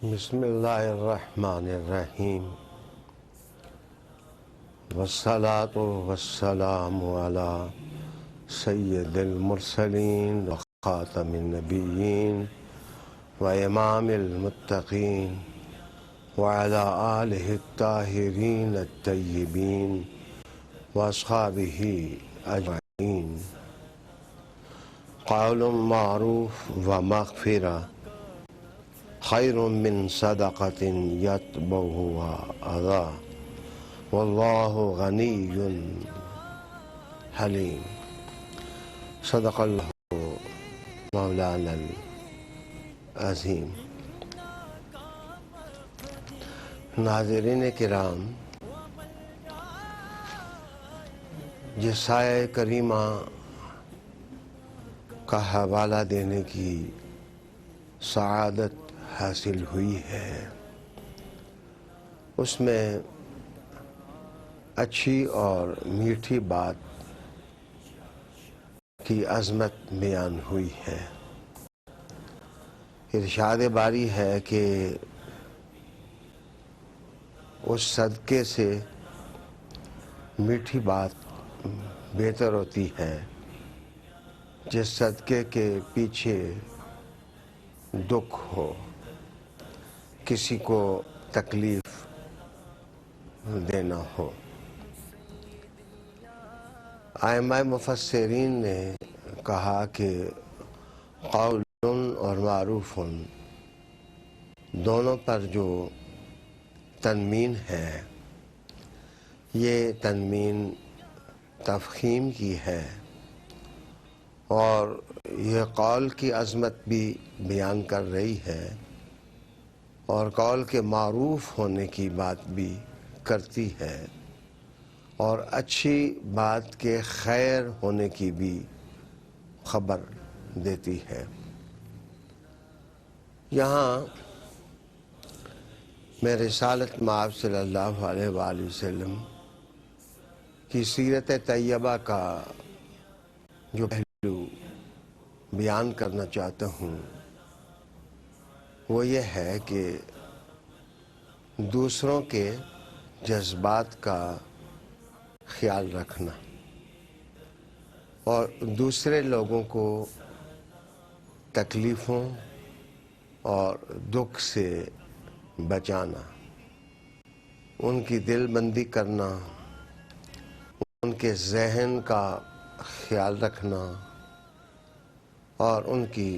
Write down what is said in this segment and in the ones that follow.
بسم اللہ الرحمن الرحیم والصلاة والسلام علی سید المرسلین وخاتم النبیین وامام المتقین وعلی آلہ الطاہرین الطیبین واصحابہ اجمعین. قول معروف ومغفرہ خیر من صدقۃ یتبعها اذی واللہ غنی حلیم. صدق اللہ مولانا العظیم. ناظرین کرام، جس آیہ کریمہ کا حوالہ دینے کی سعادت حاصل ہوئی ہے، اس میں اچھی اور میٹھی بات کی عظمت بیان ہوئی ہے. ارشاد باری ہے کہ اس صدقے سے میٹھی بات بہتر ہوتی ہے جس صدقے کے پیچھے دکھ ہو، کسی کو تکلیف دینا ہو. ائمہ مفسرین نے کہا کہ قول اور معروف دونوں پر جو تنوین ہے، یہ تنوین تفخیم کی ہے اور یہ قول کی عظمت بھی بیان کر رہی ہے اور قول کے معروف ہونے کی بات بھی کرتی ہے اور اچھی بات کے خیر ہونے کی بھی خبر دیتی ہے. یہاں میں رسالت مآب صلی اللہ علیہ وآلہ وسلم کی سیرت طیبہ کا جو پہلو بیان کرنا چاہتا ہوں وہ یہ ہے کہ دوسروں کے جذبات کا خیال رکھنا اور دوسرے لوگوں کو تکلیفوں اور دکھ سے بچانا، ان کی دل بندی کرنا، ان کے ذہن کا خیال رکھنا اور ان کی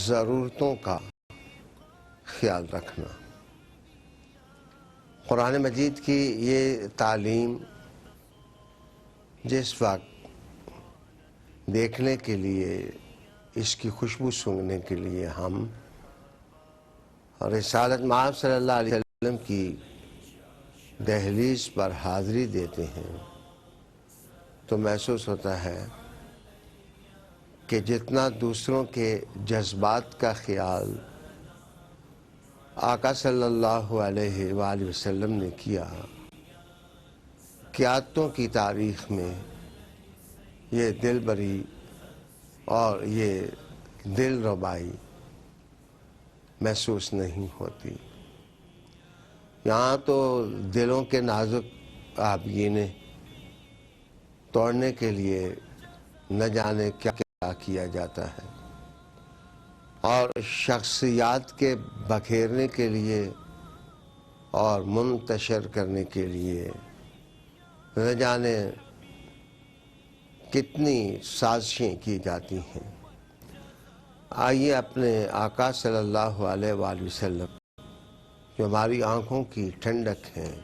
ضرورتوں کا خیال رکھنا. قرآن مجید کی یہ تعلیم جس وقت دیکھنے کے لیے، اس کی خوشبو سونگھنے کے لیے ہم رسالت مآب صلی اللہ علیہ وسلم کی دہلیز پر حاضری دیتے ہیں تو محسوس ہوتا ہے کہ جتنا دوسروں کے جذبات کا خیال آقا صلی اللہ علیہ وآلہ وسلم نے کیا، قیادتوں کی تاریخ میں یہ دل بری اور یہ دل ربائی محسوس نہیں ہوتی. یہاں تو دلوں کے نازک آبگینے توڑنے کے لیے نہ جانے کیا کیا کیا جاتا ہے اور شخصیات کے بکھیرنے کے لیے اور منتشر کرنے کے لیے نہ جانے کتنی سازشیں کی جاتی ہیں. آئیے اپنے آقا صلی اللہ علیہ وآلہ وسلم جو ہماری آنکھوں کی ٹھنڈک ہیں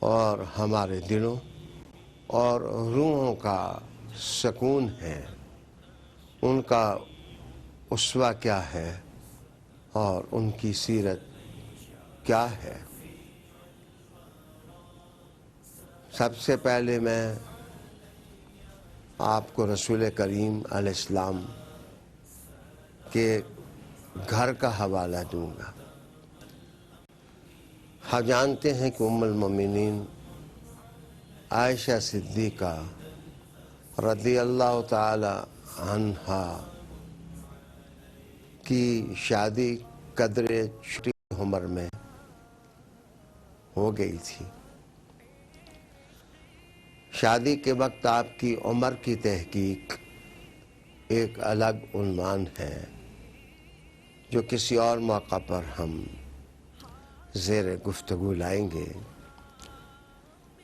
اور ہمارے دلوں اور روحوں کا سکون ہے، ان کا اسوہ کیا ہے اور ان کی سیرت کیا ہے. سب سے پہلے میں آپ کو رسول کریم علیہ السلام کے گھر کا حوالہ دوں گا. ہم جانتے ہیں کہ ام المومنین عائشہ صدیقہ رضی اللہ تعالی عنہا کی شادی قدر چھوٹی عمر میں ہو گئی تھی۔ شادی کے وقت آپ کی عمر کی تحقیق ایک الگ عنوان ہے جو کسی اور موقع پر ہم زیر گفتگو لائیں گے۔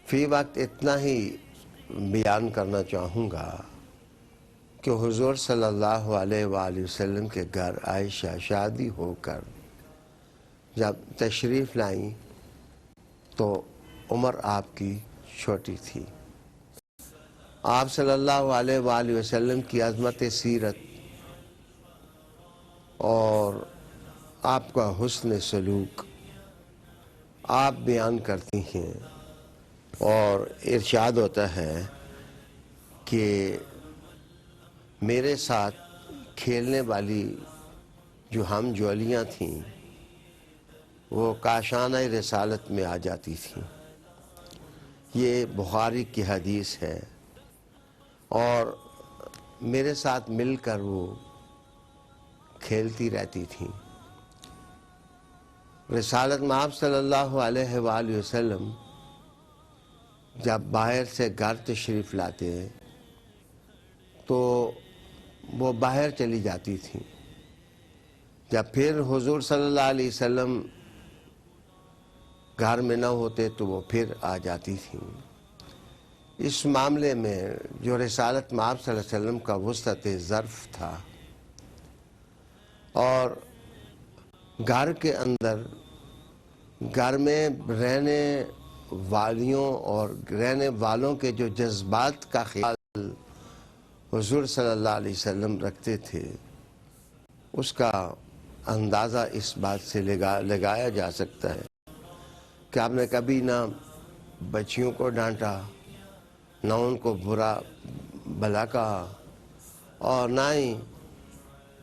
فی وقت اتنا ہی بیان کرنا چاہوں گا کہ حضور صلی اللہ علیہ وآلہ وسلم کے گھر عائشہ شادی ہو کر جب تشریف لائیں تو عمر آپ کی چھوٹی تھی۔ آپ صلی اللہ علیہ وآلہ وسلم کی عظمت سیرت اور آپ کا حسن سلوک آپ بیان کرتی ہیں اور ارشاد ہوتا ہے کہ میرے ساتھ کھیلنے والی جو ہم جولیاں تھیں وہ کاشانہ رسالت میں آ جاتی تھیں۔ یہ بخاری کی حدیث ہے اور میرے ساتھ مل کر وہ کھیلتی رہتی تھیں۔ رسالت میں آپ صلی اللہ علیہ وآلہ وسلم جب باہر سے گھر تشریف لاتے تو وہ باہر چلی جاتی تھیں۔ جب پھر حضور صلی اللہ علیہ وسلم گھر میں نہ ہوتے تو وہ پھر آ جاتی تھیں۔ اس معاملے میں جو رسالت میں آپ صلی اللہ علیہ وسلم کا وسعت ظرف تھا اور گھر کے اندر گھر میں رہنے والیوں اور رہنے والوں کے جو جذبات کا خیال حضور صلی اللہ علیہ وسلم رکھتے تھے، اس کا اندازہ اس بات سے لگایا جا سکتا ہے کہ آپ نے کبھی نہ بچیوں کو ڈانٹا، نہ ان کو برا بھلا کہا، اور نہ ہی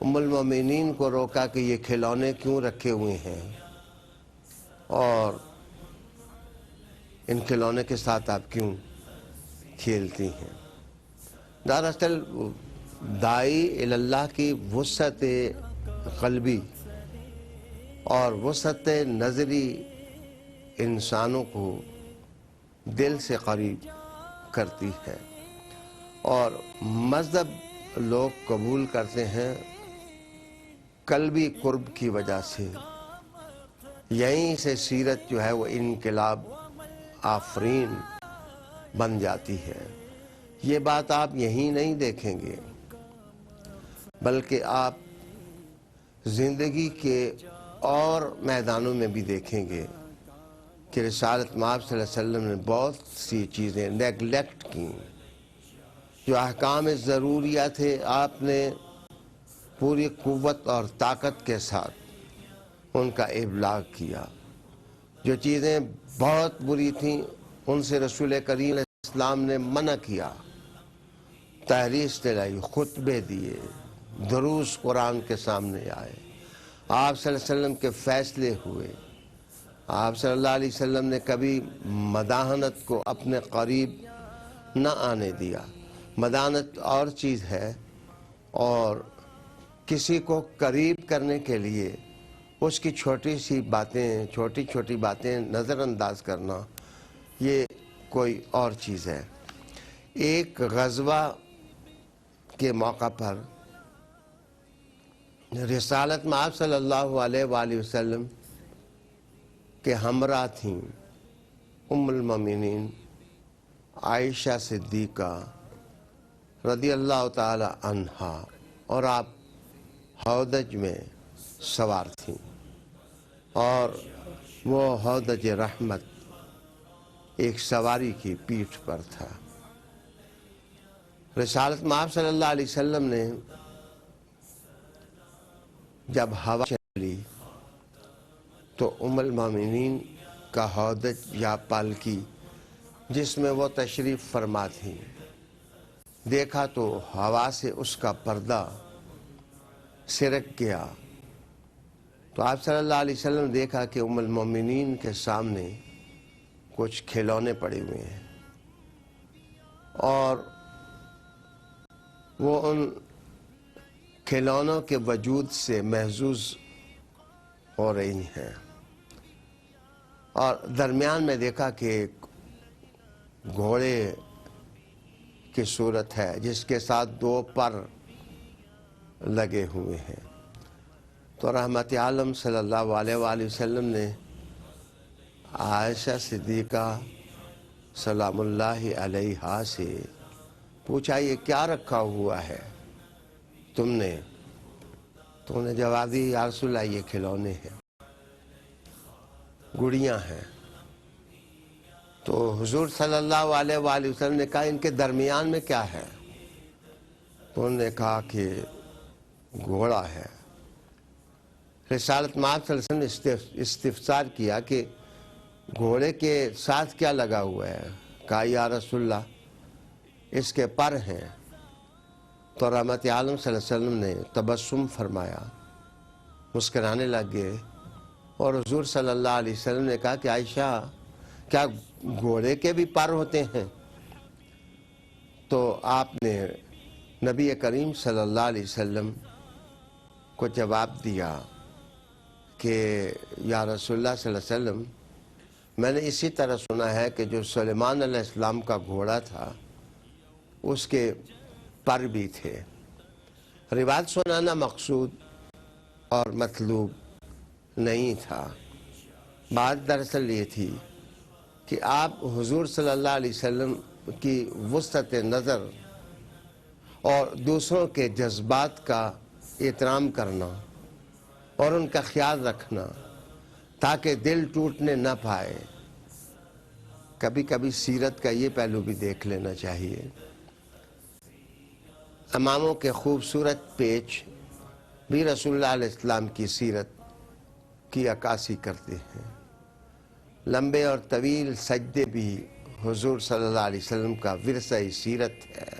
ام المومنین کو روکا کہ یہ کھلونے کیوں رکھے ہوئے ہیں اور ان کھلونے کے ساتھ آپ کیوں کھیلتی ہیں۔ دراصل داعی اللہ کی وسعت قلبی اور وسعت نظری انسانوں کو دل سے قریب کرتی ہے اور مذہب لوگ قبول کرتے ہیں قلبی قرب کی وجہ سے۔ یہیں سے سیرت جو ہے وہ انقلاب آفرین بن جاتی ہے۔ یہ بات آپ یہیں نہیں دیکھیں گے بلکہ آپ زندگی کے اور میدانوں میں بھی دیکھیں گے کہ رسالت میں آپ صلی اللہ علیہ وسلم نے بہت سی چیزیں نیگلیکٹ کی۔ جو احکام ضروریہ تھے آپ نے پوری قوت اور طاقت کے ساتھ ان کا ابلاغ کیا۔ جو چیزیں بہت بری تھیں ان سے رسول کریم علیہ السلام نے منع کیا، تحریر دلائی، خطبے دیے، دروس قرآن کے سامنے آئے، آپ صلی اللہ علیہ وسلم کے فیصلے ہوئے۔ آپ صلی اللہ علیہ وسلم نے کبھی مداحنت کو اپنے قریب نہ آنے دیا۔ مداحنت اور چیز ہے اور کسی کو قریب کرنے کے لیے اس کی چھوٹی چھوٹی باتیں نظر انداز کرنا یہ کوئی اور چیز ہے۔ ایک غزوہ کے موقع پر رسالت میں آپ صلی اللہ علیہ وآلہ وسلم کے ہمراہ تھیں ام المومنین عائشہ صدیقہ رضی اللہ تعالی عنہا، اور آپ ہودج میں سوار تھیں اور وہ ہودج رحمت ایک سواری کی پیٹھ پر تھا۔ رسالت میں آپ صلی اللہ علیہ وسلم نے جب ہوا چلی تو ام المومنین کا ہودج یا پالکی جس میں وہ تشریف فرما تھی دیکھا تو ہوا سے اس کا پردہ سرک گیا، تو آپ صلی اللہ علیہ وسلم نے دیکھا کہ ام المومنین کے سامنے کچھ کھلونے پڑے ہوئے ہیں اور وہ ان کھلونوں کے وجود سے محظوظ ہو رہی ہیں، اور درمیان میں دیکھا کہ ایک گھوڑے کی صورت ہے جس کے ساتھ 2 پر لگے ہوئے ہیں۔ تو رحمت عالم صلی اللہ علیہ وآلہ وسلم نے عائشہ صدیقہ سلام اللہ علیہا سے پوچھا یہ کیا رکھا ہوا ہے تم نے؟ تو انہوں نے جواب دی یا رسول اللہ یہ کھلونے ہیں، گڑیاں ہیں۔ تو حضور صلی اللہ علیہ وآلہ وسلم نے کہا ان کے درمیان میں کیا ہے؟ تو انہوں نے کہا کہ گھوڑا ہے۔ رسالت مآب صلی اللہ علیہ وسلم نے استفسار کیا کہ گھوڑے کے ساتھ کیا لگا ہوا ہے؟ کہا یا رسول اللہ اس کے پر ہیں۔ تو رحمت عالم صلی اللہ علیہ وسلم نے تبسم فرمایا، مسکرانے لگ گئے، اور حضور صلی اللہ علیہ وسلم نے کہا کہ عائشہ کیا گھوڑے کے بھی پر ہوتے ہیں؟ تو آپ نے نبی کریم صلی اللہ علیہ وسلم کو جواب دیا کہ یا رسول اللہ صلی اللہ علیہ وسلم میں نے اسی طرح سنا ہے کہ جو سلیمان علیہ السلام کا گھوڑا تھا اس کے پر بھی تھے۔ روایت سنانا مقصود اور مطلوب نہیں تھا، بات دراصل یہ تھی کہ آپ حضور صلی اللہ علیہ وسلم کی وسعت نظر اور دوسروں کے جذبات کا احترام کرنا اور ان کا خیال رکھنا تاکہ دل ٹوٹنے نہ پائے۔ کبھی کبھی سیرت کا یہ پہلو بھی دیکھ لینا چاہیے۔ اماموں کے خوبصورت پیج بھی رسول اللہ علیہ السلام کی سیرت کی عکاسی کرتے ہیں۔ لمبے اور طویل سجدے بھی حضور صلی اللہ علیہ وسلم کا ورثہ سیرت ہے،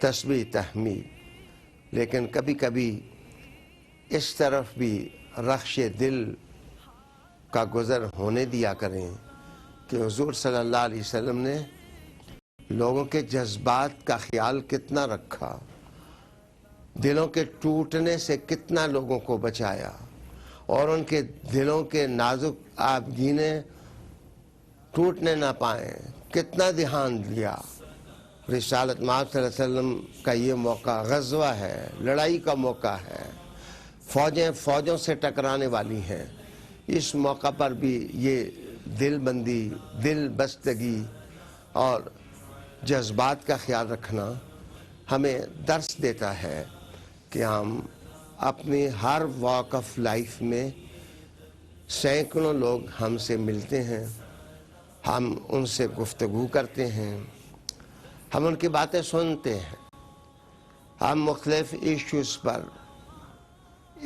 تسبیح تحمید۔ لیکن کبھی کبھی اس طرف بھی رخش دل کا گزر ہونے دیا کریں کہ حضور صلی اللہ علیہ وسلم نے لوگوں کے جذبات کا خیال کتنا رکھا، دلوں کے ٹوٹنے سے کتنا لوگوں کو بچایا، اور ان کے دلوں کے نازک آبگینے ٹوٹنے نہ پائیں، کتنا دھیان دیا۔ رسالت مآب صلی اللہ علیہ وسلم کا یہ موقع غزوہ ہے، لڑائی کا موقع ہے، فوجیں فوجوں سے ٹکرانے والی ہیں۔ اس موقع پر بھی یہ دل بندی، دل بستگی اور جذبات کا خیال رکھنا ہمیں درس دیتا ہے کہ ہم اپنی ہر واک آف لائف میں سینکڑوں لوگ ہم سے ملتے ہیں، ہم ان سے گفتگو کرتے ہیں، ہم ان کی باتیں سنتے ہیں، ہم مختلف ایشوز پر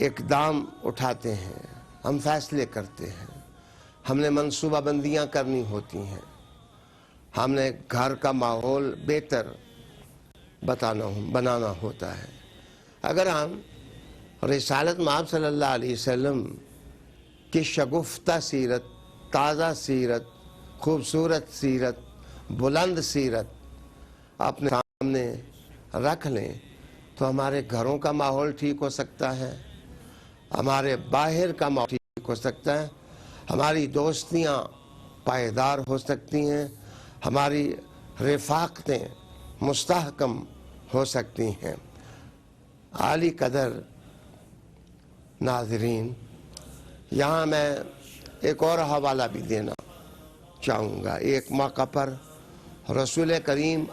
اقدام اٹھاتے ہیں، ہم فیصلے کرتے ہیں، ہم نے منصوبہ بندیاں کرنی ہوتی ہیں، ہم نے گھر کا ماحول بہتر بنانا ہوتا ہے۔ اگر ہم رسالت مآب صلی اللہ علیہ وسلم کی شگفتہ سیرت، تازہ سیرت، خوبصورت سیرت، بلند سیرت اپنے سامنے رکھ لیں تو ہمارے گھروں کا ماحول ٹھیک ہو سکتا ہے، ہمارے باہر کا ماحول ٹھیک ہو سکتا ہے، ہماری دوستیاں پائیدار ہو سکتی ہیں، ہماری رفاقتیں مستحکم ہو سکتی ہیں۔ عالی قدر ناظرین، یہاں میں ایک اور حوالہ بھی دینا چاہوں گا۔ ایک موقع پر رسول کریم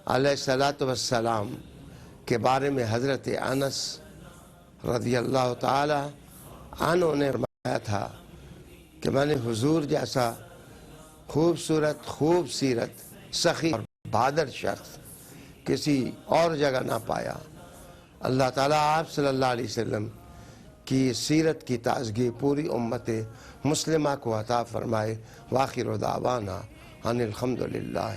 علیہ السلام کے بارے میں حضرت انس رضی اللہ تعالی عنہ نے فرمایا تھا کہ میں نے حضور جیسا خوبصورت، خوب سیرت، سخی اور بہادر شخص کسی اور جگہ نہ پایا۔ اللہ تعالیٰ آپ صلی اللہ علیہ وسلم کی سیرت کی تازگی پوری امت مسلمہ کو عطا فرمائے۔ وآخر دعوانا ان الحمدللہ۔